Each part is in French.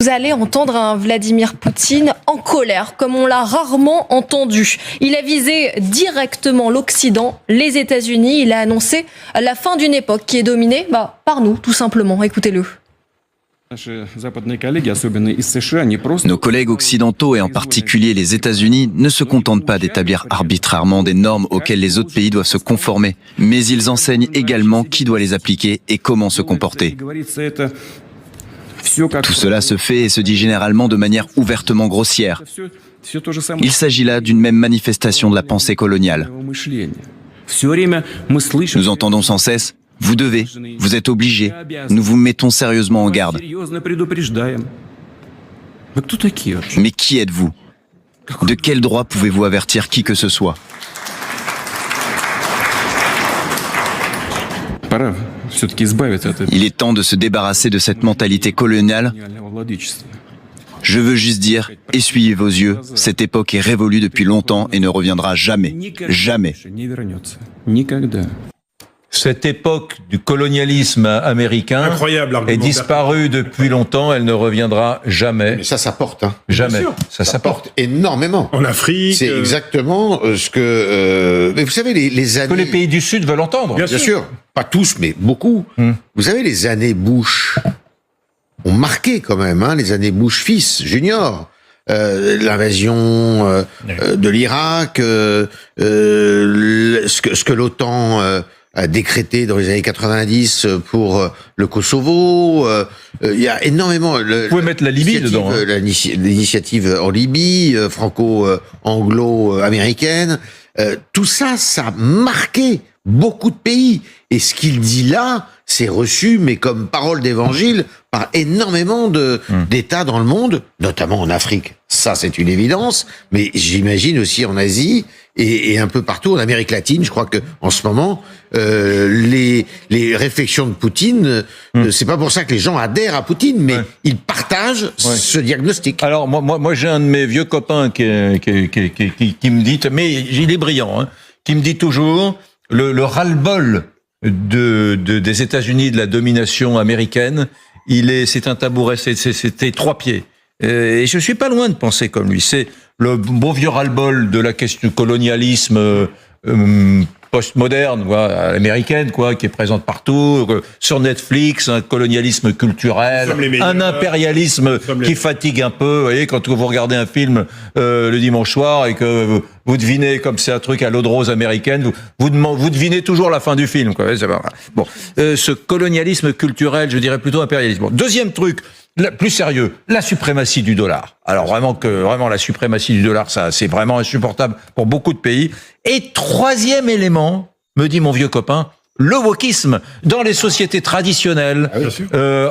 Vous allez entendre un Vladimir Poutine en colère, comme on l'a rarement entendu. Il a visé directement l'Occident, les États-Unis. Il a annoncé la fin d'une époque qui est dominée par nous, tout simplement. Écoutez-le. Nos collègues occidentaux et en particulier les États-Unis ne se contentent pas d'établir arbitrairement des normes auxquelles les autres pays doivent se conformer, mais ils enseignent également qui doit les appliquer et comment se comporter. Tout cela se fait et se dit généralement de manière ouvertement grossière. Il s'agit là d'une même manifestation de la pensée coloniale. Nous entendons sans cesse « vous devez, vous êtes obligés, nous vous mettons sérieusement en garde ». Mais qui êtes-vous? De quel droit pouvez-vous avertir qui que ce soit? Il est temps de se débarrasser de cette mentalité coloniale. Je veux juste dire, essuyez vos yeux, cette époque est révolue depuis longtemps et ne reviendra jamais. Jamais. Cette époque du colonialisme américain est disparue depuis longtemps, elle ne reviendra jamais. Mais ça porte, hein. Jamais. Ça porte énormément. En Afrique. C'est exactement ce que... mais vous savez, les années... Que les pays du Sud veulent entendre. Bien sûr. Pas tous, mais beaucoup. Vous savez, les années Bush ont marqué quand même, hein, les années Bush fils, junior. L'invasion de l'Irak, ce que l'OTAN a décrété dans les années 90 pour le Kosovo. Il y a énormément... Vous pouvez mettre la Libye dedans. Hein. L'initiative en Libye, franco-anglo-américaine. Tout ça, ça a marqué beaucoup de pays. Et ce qu'il dit là, c'est reçu, mais comme parole d'évangile, par énormément d'États dans le monde, notamment en Afrique. Ça, c'est une évidence. Mais j'imagine aussi en Asie et un peu partout en Amérique latine. Je crois que en ce moment, les réflexions de Poutine, c'est pas pour ça que les gens adhèrent à Poutine, mais ils partagent ce diagnostic. Alors moi, j'ai un de mes vieux copains qui me dit, mais il est brillant, hein, qui me dit toujours le ras-le-bol des États-Unis, de la domination américaine. C'est un tabouret, c'était 3 pieds. Et je suis pas loin de penser comme lui. C'est le beau vieux ras-le-bol de la question du colonialisme postmoderne, américaine, qui est présente partout, sur Netflix, un colonialisme culturel, un impérialisme qui fatigue un peu. Vous voyez, quand vous regardez un film le dimanche soir et que vous devinez, comme c'est un truc à l'eau de rose américaine, vous devinez toujours la fin du film. Bon, ce colonialisme culturel, je dirais plutôt impérialisme. Bon, deuxième truc, plus sérieux, la suprématie du dollar. Alors vraiment la suprématie du dollar, ça c'est vraiment insupportable pour beaucoup de pays. Et troisième élément, me dit mon vieux copain, le wokisme dans les sociétés traditionnelles,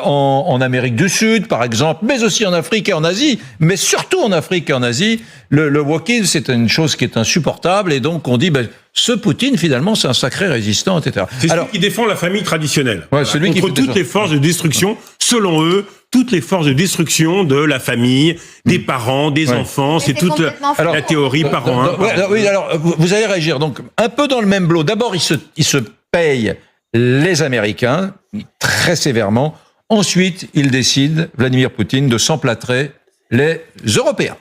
en Amérique du Sud par exemple, mais aussi en Afrique et en Asie, mais surtout en Afrique et en Asie, le wokisme c'est une chose qui est insupportable et donc on dit ce Poutine finalement c'est un sacré résistant, etc. C'est celui qui défend la famille traditionnelle, celui contre toutes les forces de destruction, selon eux, toutes les forces de destruction de la famille, des parents, des enfants, c'est toute la théorie parent. Oui, alors vous allez réagir donc un peu dans le même lot. D'abord il se paye les Américains très sévèrement. Ensuite, il décide, Vladimir Poutine, de s'emplâtrer les Européens.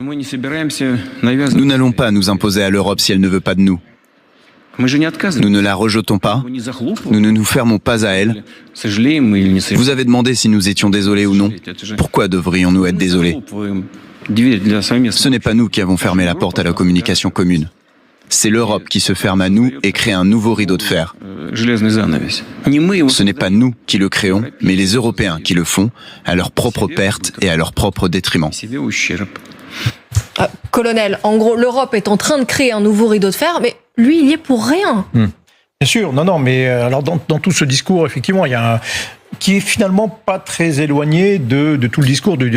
Nous n'allons pas nous imposer à l'Europe si elle ne veut pas de nous. Nous ne la rejetons pas, nous ne nous fermons pas à elle. Vous avez demandé si nous étions désolés ou non. Pourquoi devrions-nous être désolés? Ce n'est pas nous qui avons fermé la porte à la communication commune. C'est l'Europe qui se ferme à nous et crée un nouveau rideau de fer. Ce n'est pas nous qui le créons, mais les Européens qui le font, à leur propre perte et à leur propre détriment. Colonel, en gros, l'Europe est en train de créer un nouveau rideau de fer, mais lui, il y est pour rien. Bien sûr, non, mais alors dans tout ce discours, effectivement, il y a qui est finalement pas très éloigné de tout le discours du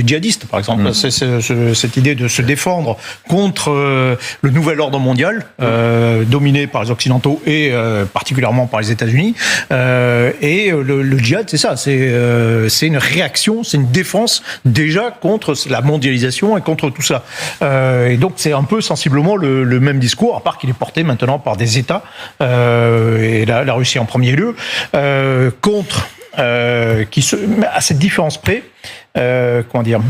djihadiste, par exemple. C'est cette idée de se défendre contre le nouvel ordre mondial, dominé par les Occidentaux et particulièrement par les États-Unis. Et le djihad, c'est ça, c'est une réaction, c'est une défense déjà contre la mondialisation et contre tout ça. Et donc c'est un peu sensiblement le même discours, à part qu'il est porté maintenant par des États, et la Russie en premier lieu, contre à cette différence près, comment dire.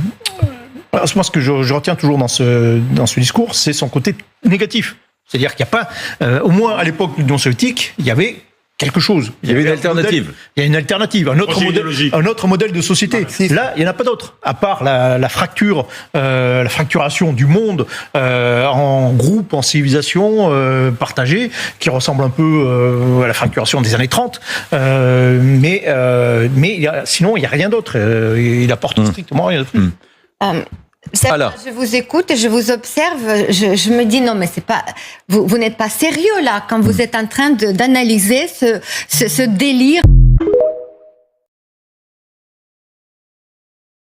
Moi, ce que je retiens toujours dans ce discours, c'est son côté négatif. C'est-à-dire qu'il n'y a pas, au moins à l'époque de l'Union soviétique, il y avait quelque chose. Il y avait une alternative. Il y a une alternative, un autre modèle de société. Là, il n'y en a pas d'autre, à part la fracturation du monde en groupes, en civilisations partagées, qui ressemble un peu à la fracturation des années 30. Mais sinon, il n'y a rien d'autre. Il apporte strictement rien de plus. Je vous écoute et je vous observe. Je me dis non, mais c'est pas. Vous n'êtes pas sérieux là quand vous êtes en train d'analyser ce délire.